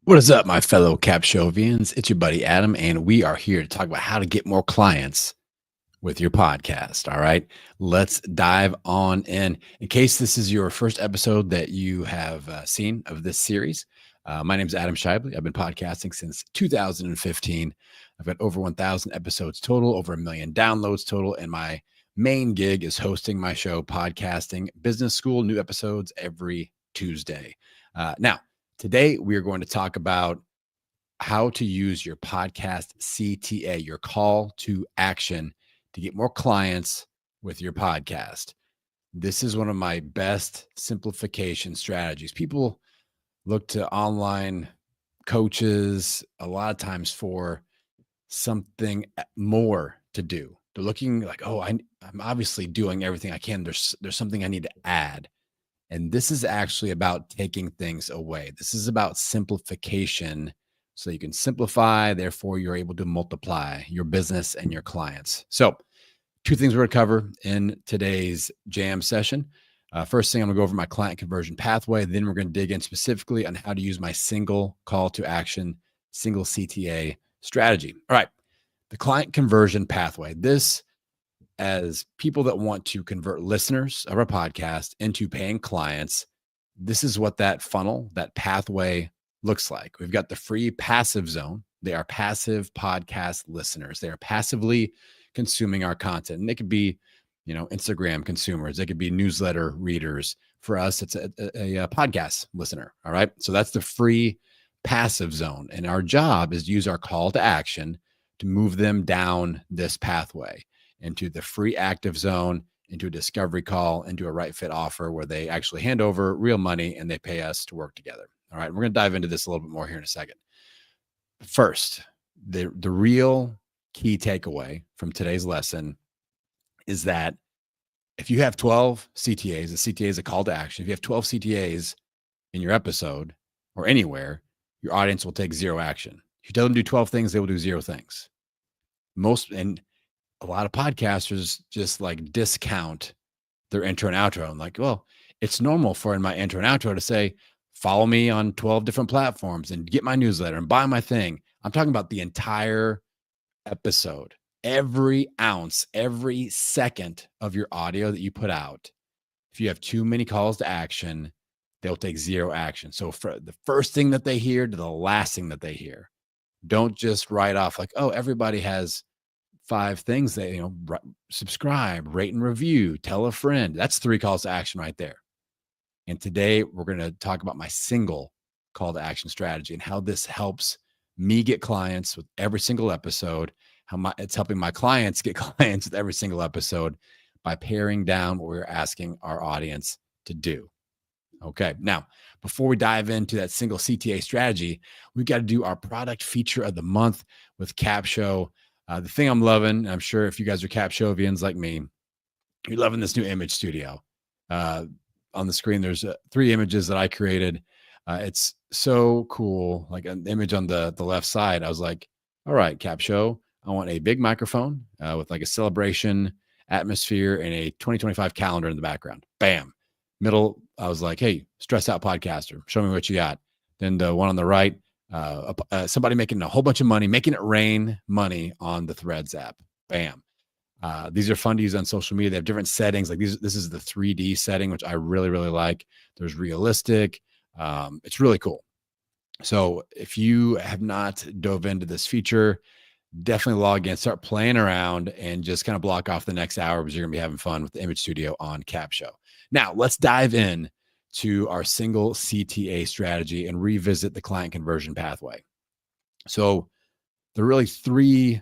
What is up, my fellow Capshovians? It's your buddy Adam, and we are here to talk about how to get more clients with your podcast. All right, let's dive on in. In case this is your first episode that you have seen of this series, my name is Adam Shively. I've been podcasting since 2015. I've got over 1,000 episodes total, over 1 million downloads total, and my main gig is hosting my show, Podcasting Business School. New episodes every Tuesday. Now, today we are going to talk about how to use your podcast CTA, your call to action, to get more clients with your podcast. This is one of my best simplification strategies. People look to online coaches a lot of times for something more to do. They're looking like, oh, I'm obviously doing everything I can. There's something I need to add. And this is actually about taking things away. This is about simplification so you can simplify. Therefore, you're able to multiply your business and your clients. So, two things we're going to cover in today's jam session. First thing, I'm going to go over my client conversion pathway. Then we're going to dig in specifically on how to use my single call to action, single CTA strategy. All right. The client conversion pathway. This, as people that want to convert listeners of our podcast into paying clients, this is what that funnel, that pathway looks like. We've got the free passive zone. They are passive podcast listeners. They are passively consuming our content. And they could be, Instagram consumers. They could be newsletter readers. For us, it's a podcast listener. All right. So that's the free passive zone. And our job is to use our call to action to move them down this pathway into the free active zone, into a discovery call, into a right fit offer where they actually hand over real money and they pay us to work together. All right. We're going to dive into this a little bit more here in a second. First, the real key takeaway from today's lesson is that if you have 12 CTAs, a CTA is a call to action. If you have 12 CTAs in your episode or anywhere, your audience will take zero action. If you tell them to do 12 things, they will do zero things. A lot of podcasters just like discount their intro and outro. I'm like, well, it's normal for in my intro and outro to say, follow me on 12 different platforms and get my newsletter and buy my thing. I'm talking about the entire episode, every ounce, every second of your audio that you put out. If you have too many calls to action, they'll take zero action. So for the first thing that they hear to the last thing that they hear, don't just write off like, oh, everybody has 5 things that, subscribe, rate and review, tell a friend. That's 3 calls to action right there. And today we're going to talk about my single call to action strategy and how this helps me get clients with every single episode, it's helping my clients get clients with every single episode by paring down what we're asking our audience to do. Okay. Now, before we dive into that single CTA strategy, we've got to do our product feature of the month with CapShow. The thing I'm loving, I'm sure if you guys are Capshovians like me, you're loving this new image studio. On the screen, there's 3 images that I created. It's so cool. Like an image on the left side, I was like, all right, CapShow, I want a big microphone with like a celebration atmosphere and a 2025 calendar in the background. Bam. Middle, I was like, hey, stressed out podcaster, show me what you got. Then the one on the right, somebody making a whole bunch of money, making it rain money on the Threads app. Bam. These are fun to use on social media. They have different settings. Like this is the 3D setting, which I really, really like. There's realistic. It's really cool. So if you have not dove into this feature, definitely log in, start playing around, and just kind of block off the next hour because you're going to be having fun with the image studio on CapShow. Now let's dive in to our single CTA strategy and revisit the client conversion pathway. So there are really 3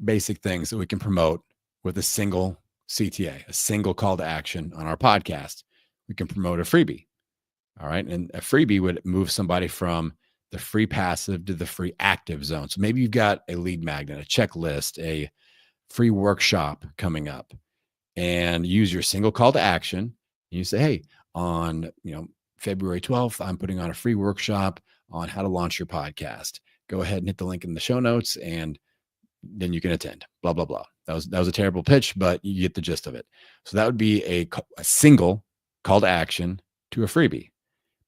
basic things that we can promote with a single CTA, a single call to action on our podcast. We can promote a freebie. All right. And a freebie would move somebody from the free passive to the free active zone. So maybe you've got a lead magnet, a checklist, a free workshop coming up, and use your single call to action. And you say, hey, on February 12th, I'm putting on a free workshop on how to launch your podcast. Go ahead and hit the link in the show notes, and then you can attend. Blah, blah, blah. That was a terrible pitch, but you get the gist of it. So that would be a single call to action to a freebie.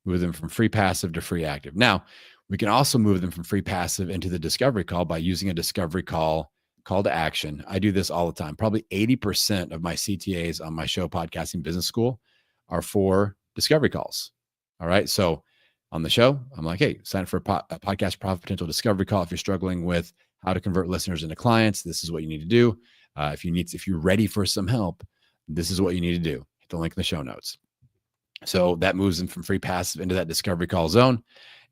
Move them from free passive to free active. Now, We can also move them from free passive into the discovery call by using a discovery call to action. I do this all the time. Probably 80% of my CTAs on my show, Podcasting Business School, are for discovery calls. All right. So on the show, I'm like, hey, sign up for a podcast profit potential discovery call. If you're struggling with how to convert listeners into clients, this is what you need to do. If you're ready for some help, this is what you need to do. Hit the link in the show notes. So that moves them from free passive into that discovery call zone.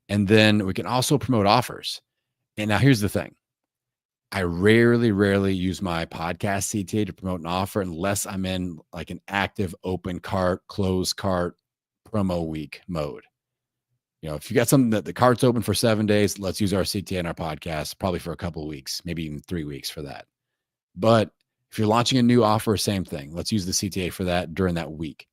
And then we can also promote offers. And now here's the thing. I rarely use my podcast CTA to promote an offer unless I'm in like an active open cart, closed cart promo week mode. If you got something that the cart's open for 7 days, let's use our CTA in our podcast, probably for a couple of weeks, maybe even 3 weeks for that. But if you're launching a new offer, same thing. Let's use the CTA for that during that week.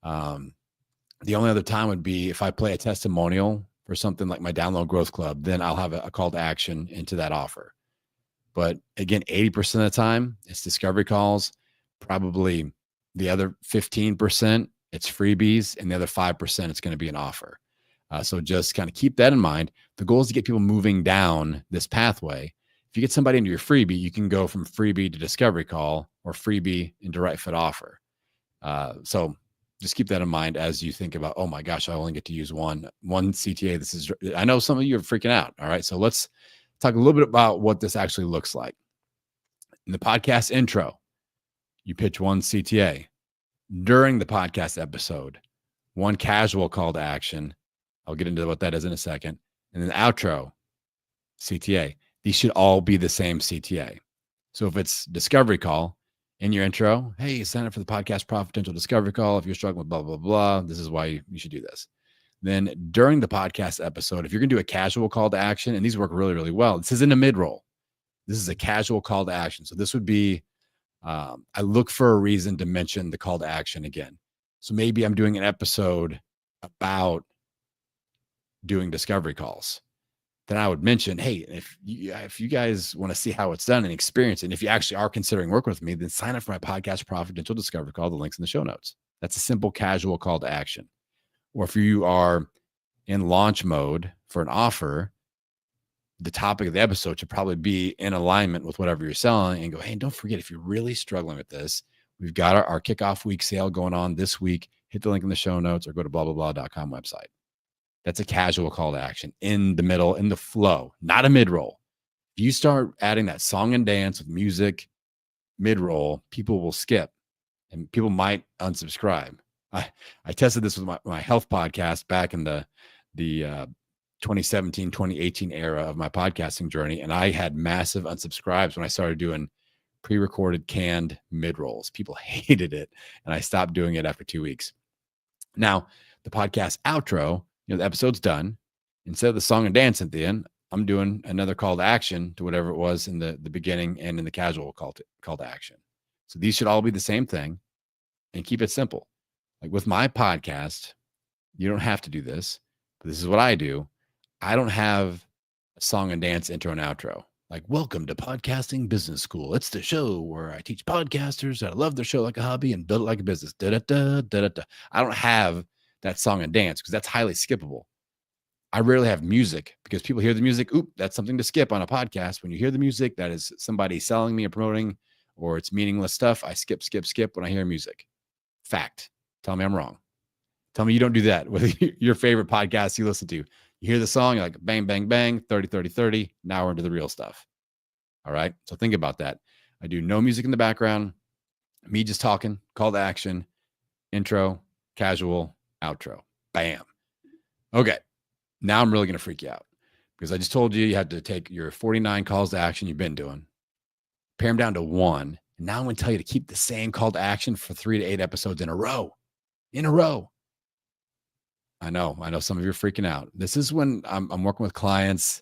The only other time would be if I play a testimonial for something like my Download Growth Club, then I'll have a call to action into that offer. But again, 80% of the time, it's discovery calls. Probably the other 15%, it's freebies. And the other 5%, it's going to be an offer. So just kind of keep that in mind. The goal is to get people moving down this pathway. If you get somebody into your freebie, you can go from freebie to discovery call or freebie into right fit offer. So just keep that in mind as you think about, oh my gosh, I only get to use one CTA. I know some of you are freaking out. All right. So let's talk a little bit about what this actually looks like. In the podcast intro, you pitch one CTA. During the podcast episode, one casual call to action. I'll get into what that is in a second. And then the outro, CTA. These should all be the same CTA. So if it's discovery call in your intro, hey, sign up for the podcast profit potential discovery call. If you're struggling with blah, blah, blah, this is why you should do this. Then during the podcast episode, if you're going to do a casual call to action, and these work really, really well, this isn't a mid-roll. This is a casual call to action. So this would be, I look for a reason to mention the call to action again. So maybe I'm doing an episode about doing discovery calls. Then I would mention, hey, if you guys want to see how it's done and experience it, and if you actually are considering working with me, then sign up for my podcast Profitential Discovery Call. The link's in the show notes. That's a simple, casual call to action. Or if you are in launch mode for an offer, the topic of the episode should probably be in alignment with whatever you're selling, and go, hey, don't forget, if you're really struggling with this, we've got our kickoff week sale going on this week. Hit the link in the show notes or go to blah.com website. That's a casual call to action in the middle, in the flow, not a mid-roll. If you start adding that song and dance with music mid-roll, people will skip and people might unsubscribe. I tested this with my health podcast back in the 2017, 2018 era of my podcasting journey. And I had massive unsubscribes when I started doing pre-recorded canned mid-rolls. People hated it. And I stopped doing it after 2 weeks. Now, the podcast outro, the episode's done. Instead of the song and dance at the end, I'm doing another call to action to whatever it was in the beginning and in the casual call to action. So these should all be the same thing, and keep it simple. Like with my podcast, you don't have to do this, but this is what I do. I don't have a song and dance intro and outro. Like, welcome to Podcasting Business School. It's the show where I teach podcasters that love their show like a hobby and build it like a business. I don't have that song and dance because that's highly skippable. I rarely have music because people hear the music. Oop, that's something to skip on a podcast. When you hear the music, that is somebody selling me or promoting, or it's meaningless stuff. I skip when I hear music. Fact. Tell me I'm wrong. Tell me you don't do that with your favorite podcast you listen to. You hear the song, you're like bang, bang, bang, 30, 30, 30. Now we're into the real stuff. All right. So think about that. I do no music in the background. Me just talking, call to action, intro, casual, outro. Bam. Okay. Now I'm really going to freak you out because I just told you had to take your 49 calls to action you've been doing, pare them down to one. And now I'm going to tell you to keep the same call to action for 3 to 8 episodes in a row. I know some of you are freaking out. This is when I'm working with clients.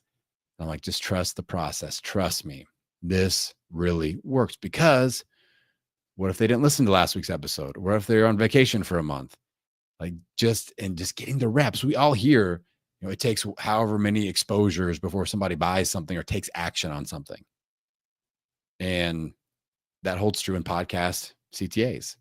I'm like, just trust the process. Trust me. This really works, because what if they didn't listen to last week's episode? What if they're on vacation for a month? Like just getting the reps. We all hear, it takes however many exposures before somebody buys something or takes action on something. And that holds true in podcast CTAs.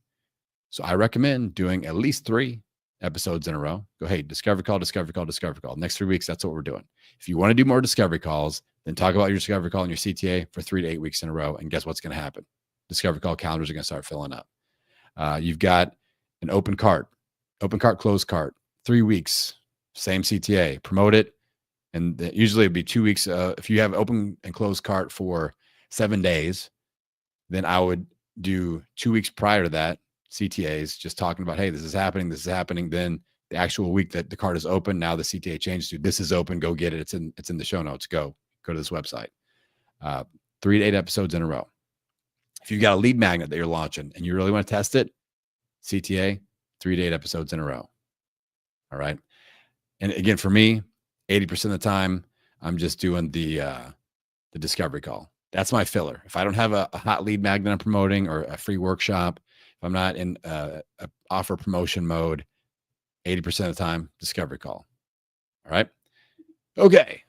So I recommend doing at least 3, episodes in a row. Go, hey, discovery call, discovery call, discovery call. Next 3 weeks, that's what we're doing. If you want to do more discovery calls, then talk about your discovery call and your CTA for 3 to 8 weeks in a row. And guess what's going to happen? Discovery call calendars are going to start filling up. You've got an open cart, closed cart, 3 weeks, same CTA, promote it. And usually it'd be 2 weeks. If you have open and closed cart for 7 days, then I would do 2 weeks prior to that CTAs, just talking about, hey, this is happening. This is happening. Then the actual week that the cart is open, now the CTA changes to this is open. Go get it. It's in the show notes. Go to this website. 3 to 8 episodes in a row. If you've got a lead magnet that you're launching and you really want to test it, CTA, 3 to 8 episodes in a row. All right. And again, for me, 80% of the time, I'm just doing the discovery call. That's my filler. If I don't have a hot lead magnet I'm promoting or a free workshop, if I'm not in a offer promotion mode, 80% of the time, discovery call. All right. Okay.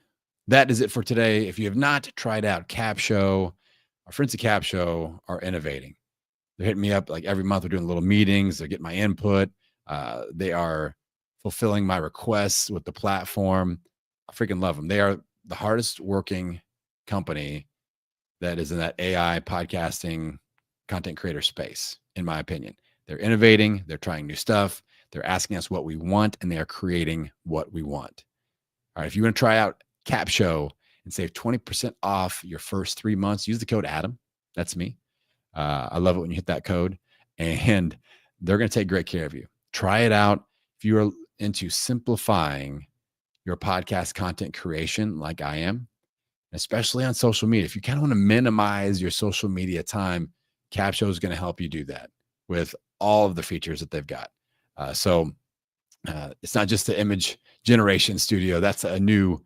That is it for today. If you have not tried out Capshow, our friends at Capshow are innovating. They're hitting me up like every month. We're doing little meetings. They're getting my input. They are fulfilling my requests with the platform. I freaking love them. They are the hardest working company that is in that AI podcasting content creator space, in my opinion. They're innovating. They're trying new stuff. They're asking us what we want, and they are creating what we want. All right. If you want to try out Capshow and save 20% off your first 3 months, use the code Adam. That's me. I love it when you hit that code, and they're going to take great care of you. Try it out. If you are into simplifying your podcast content creation like I am, especially on social media, if you kind of want to minimize your social media time, Capshow is going to help you do that with all of the features that they've got. It's not just the image generation studio. That's a new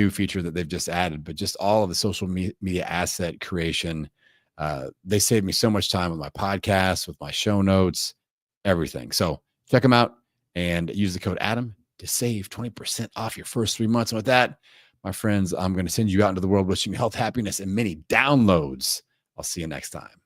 feature that they've just added, but just all of the social media asset creation. They saved me so much time with my podcast, with my show notes, everything. So check them out and use the code Adam to save 20% off your first 3 months. And with that, my friends, I'm going to send you out into the world wishing you health, happiness, and many downloads. I'll see you next time.